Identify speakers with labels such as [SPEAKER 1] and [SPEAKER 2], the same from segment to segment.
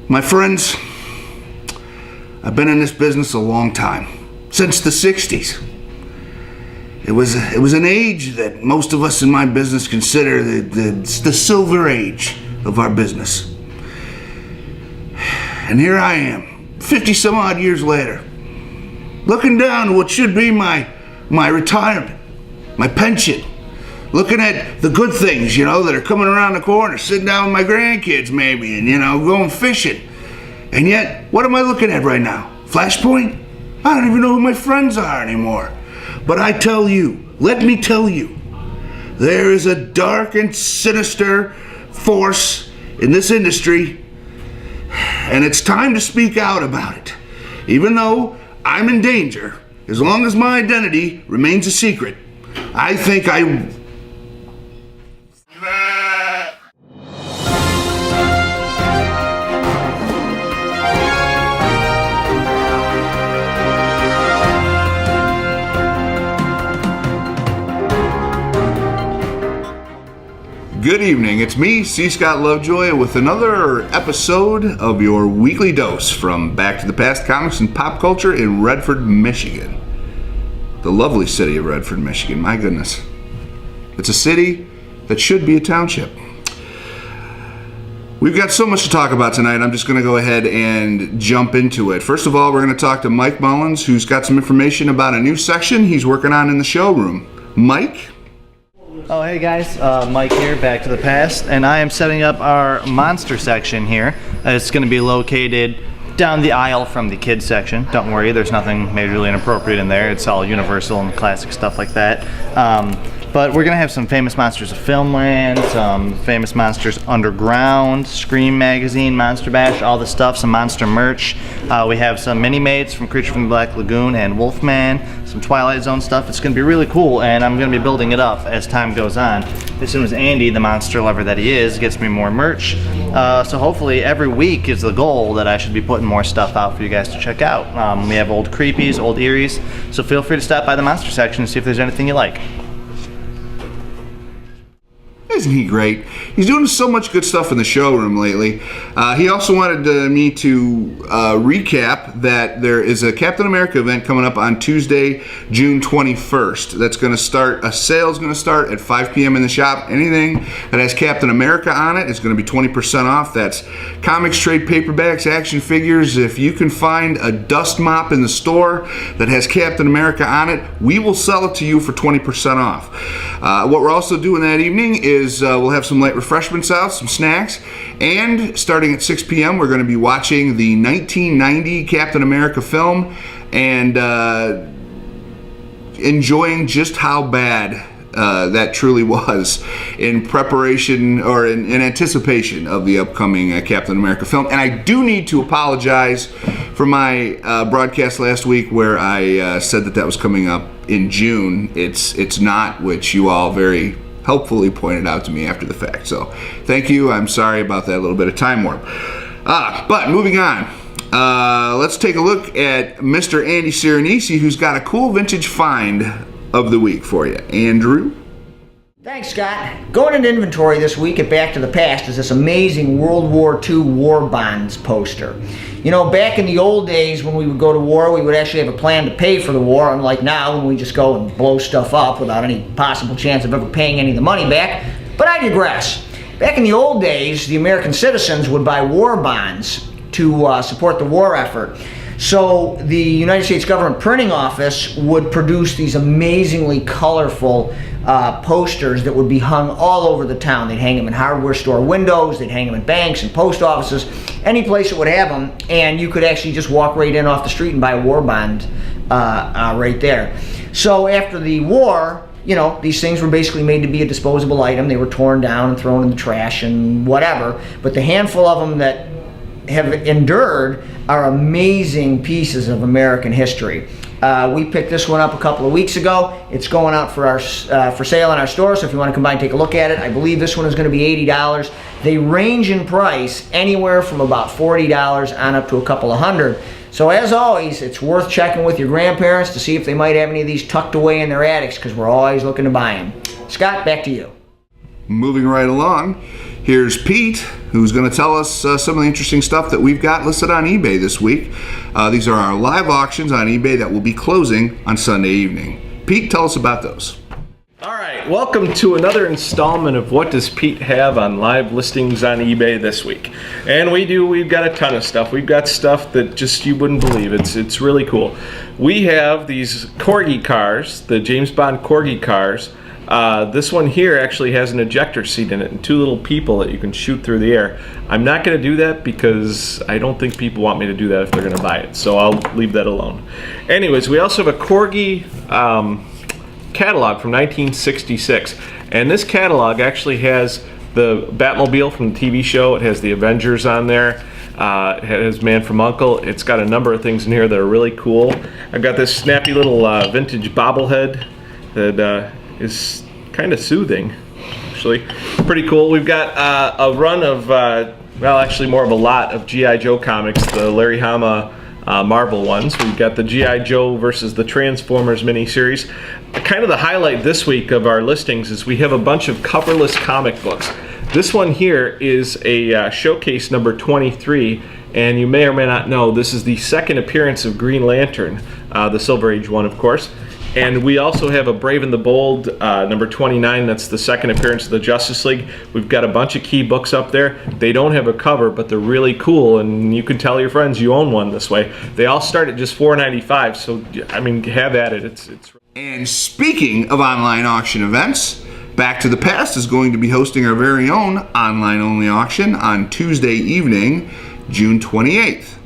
[SPEAKER 1] My friends, I've been in this business a long time, since the 60s. It was an age that most of us in my business consider the silver age of our business. And here I am, 50 some odd years later, looking down to what should be my retirement, my pension, looking at the good things, that are coming around the corner, sitting down with my grandkids maybe, and, going fishing. And yet, what am I looking at right now? Flashpoint? I don't even know who my friends are anymore. But I tell you, let me tell you, there is a dark and sinister force in this industry, and it's time to speak out about it. Even though I'm in danger, as long as my identity remains a secret, I think Good evening, it's me, C. Scott Lovejoy, with another episode of your weekly dose from Back to the Past comics and pop culture in Redford, Michigan. The lovely city of Redford, Michigan, my goodness. It's a city that should be a township. We've got so much to talk about tonight, I'm just going to go ahead and jump into it. First of all, we're going to talk to Mike Mullins, who's got some information about a new section he's working on in the showroom. Mike?
[SPEAKER 2] Oh, hey guys, Mike here, Back to the Past, and I am setting up our monster section here. It's going to be located down the aisle from the kids section. Don't worry, there's nothing majorly inappropriate in there. It's all universal and classic stuff like that. But we're going to have some famous monsters of Filmland, some famous monsters underground, Scream Magazine, Monster Bash, all the stuff, some monster merch. We have some mini-mates from Creature from the Black Lagoon and Wolfman, some Twilight Zone stuff. It's going to be really cool, and I'm going to be building it up as time goes on. As soon as Andy, the monster lover that he is, gets me more merch. So hopefully every week is the goal that I should be putting more stuff out for you guys to check out. We have old creepies, old eries, so feel free to stop by the monster section and see if there's anything you like.
[SPEAKER 1] Isn't he great? He's doing so much good stuff in the showroom lately. He also wanted me to recap that there is a Captain America event coming up on Tuesday, June 21st. That's going to start, a sale is going to start at 5 p.m. in the shop. Anything that has Captain America on it is going to be 20% off. That's comics, trade paperbacks, action figures. If you can find a dust mop in the store that has Captain America on it, we will sell it to you for 20% off. What we're also doing that evening is we'll have some light refreshments out, some snacks, and starting at 6 p.m. we're going to be watching the 1990 Captain America film and enjoying just how bad that truly was in preparation or in anticipation of the upcoming Captain America film. And I do need to apologize for my broadcast last week where I said that was coming up in June. It's not, which you all very helpfully pointed out to me after the fact. So thank you. I'm sorry about that little bit of time warp. But moving on, let's take a look at Mr. Andy Ciranisi, who's got a cool vintage find of the week for you. Andrew?
[SPEAKER 3] Thanks, Scott. Going into inventory this week at Back to the Past is this amazing World War II war bonds poster. Back in the old days when we would go to war, we would actually have a plan to pay for the war, unlike now when we just go and blow stuff up without any possible chance of ever paying any of the money back. But I digress. Back in the old days, the American citizens would buy war bonds to support the war effort. So the United States government printing office would produce these amazingly colorful posters that would be hung all over the town. They'd hang them in hardware store windows, they'd hang them in banks and post offices, any place that would have them, and you could actually just walk right in off the street and buy a war bond right there. So after the war, these things were basically made to be a disposable item. They were torn down and thrown in the trash and whatever, but the handful of them that have endured are amazing pieces of American history. We picked this one up a couple of weeks ago. It's going out for sale in our store, so if you want to come by and take a look at it, I believe this one is going to be $80. They range in price anywhere from about $40 on up to a couple of hundred. So as always, it's worth checking with your grandparents to see if they might have any of these tucked away in their attics, because we're always looking to buy them. Scott, back to you.
[SPEAKER 1] moving right along, here's Pete, who's going to tell us some of the interesting stuff that we've got listed on eBay this week. These are our live auctions on eBay that will be closing on Sunday evening. Pete, tell us about those.
[SPEAKER 4] All right, welcome to another installment of What Does Pete Have on live listings on eBay this week. And we've got a ton of stuff. We've got stuff that just you wouldn't believe. It's really cool. We have these Corgi cars, the James Bond Corgi cars. This one here actually has an ejector seat in it and two little people that you can shoot through the air. I'm not going to do that because I don't think people want me to do that if they're going to buy it, so I'll leave that alone. Anyways, we also have a Corgi catalog from 1966, and this catalog actually has the Batmobile from the TV show. It has the Avengers on there. It has Man from U.N.C.L.E. It's got a number of things in here that are really cool. I've got this snappy little vintage bobblehead that is kind of soothing, actually. Pretty cool. We've got a run of, well, actually more of a lot of G.I. Joe comics, the Larry Hama Marvel ones. We've got the G.I. Joe versus the Transformers miniseries. Kind of the highlight this week of our listings is we have a bunch of coverless comic books. This one here is a showcase number 23, and you may or may not know this is the second appearance of Green Lantern, the Silver Age one, of course. And we also have a Brave and the Bold, number 29. That's the second appearance of the Justice League. We've got a bunch of key books up there. They don't have a cover, but they're really cool, and you can tell your friends you own one this way. They all start at just $4.95, so I mean, have at it. It's.
[SPEAKER 1] And speaking of online auction events, Back to the Past is going to be hosting our very own online-only auction on Tuesday evening, June 28th.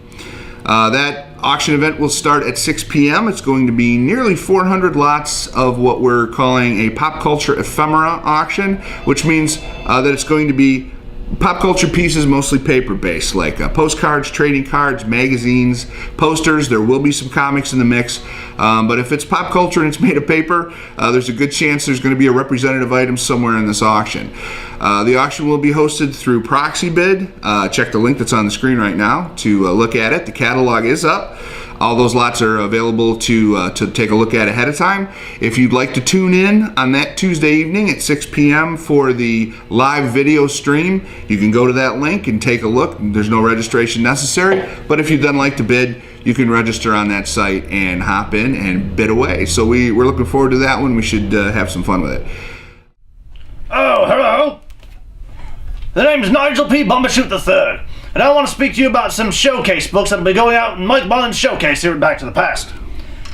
[SPEAKER 1] That auction event will start at 6 p.m. It's going to be nearly 400 lots of what we're calling a pop culture ephemera auction, which means that it's going to be pop culture pieces, mostly paper-based, like postcards, trading cards, magazines, posters. There will be some comics in the mix, but if it's pop culture and it's made of paper, there's a good chance there's going to be a representative item somewhere in this auction. The auction will be hosted through proxy bid. Check the link that's on the screen right now to look at it. The catalog is up. All those lots are available to take a look at ahead of time. If you'd like to tune in on that Tuesday evening at 6 p.m. for the live video stream, you can go to that link and take a look. There's no registration necessary, but if you'd then like to bid, you can register on that site and hop in and bid away. So we're looking forward to that one. We should have some fun with it.
[SPEAKER 5] Oh, hello. The name's Nigel P. Bumbershoot III, and I want to speak to you about some showcase books that'll be going out in Mike Mullen's showcase here at Back to the Past.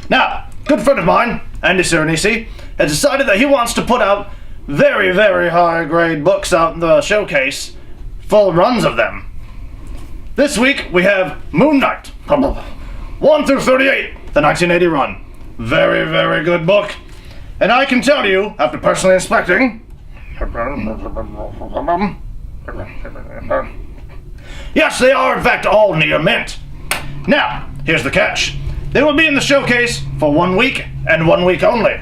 [SPEAKER 5] Now, a good friend of mine, Andy Serenisi, has decided that he wants to put out very, very high-grade books out in the showcase, full runs of them. This week, we have Moon Knight, 1 through 38, the 1980 run. Very, very good book. And I can tell you, after personally inspecting, yes, they are in fact all near mint. Now, here's the catch. They will be in the showcase for 1 week and 1 week only.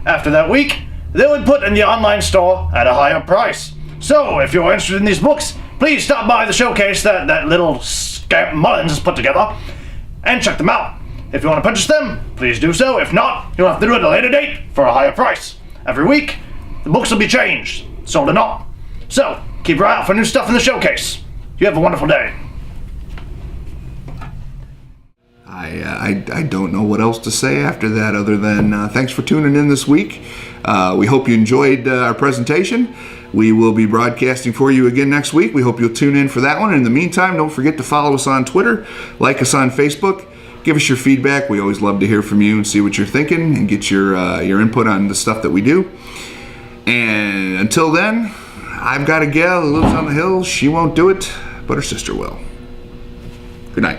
[SPEAKER 5] After that week, they will be put in the online store at a higher price. So, if you're interested in these books, please stop by the showcase that little scamp Mullins has put together and check them out. If you want to purchase them, please do so. If not, you'll have to do it at a later date for a higher price. Every week, the books will be changed, sold or not. So, keep your eye out for new stuff in the showcase. You have a wonderful day.
[SPEAKER 1] I don't know what else to say after that other than thanks for tuning in this week. We hope you enjoyed our presentation. We will be broadcasting for you again next week. We hope you'll tune in for that one. In the meantime, don't forget to follow us on Twitter, like us on Facebook, give us your feedback. We always love to hear from you and see what you're thinking and get your input on the stuff that we do. And until then, I've got a gal who lives on the hill. She won't do it, but her sister will. Good night.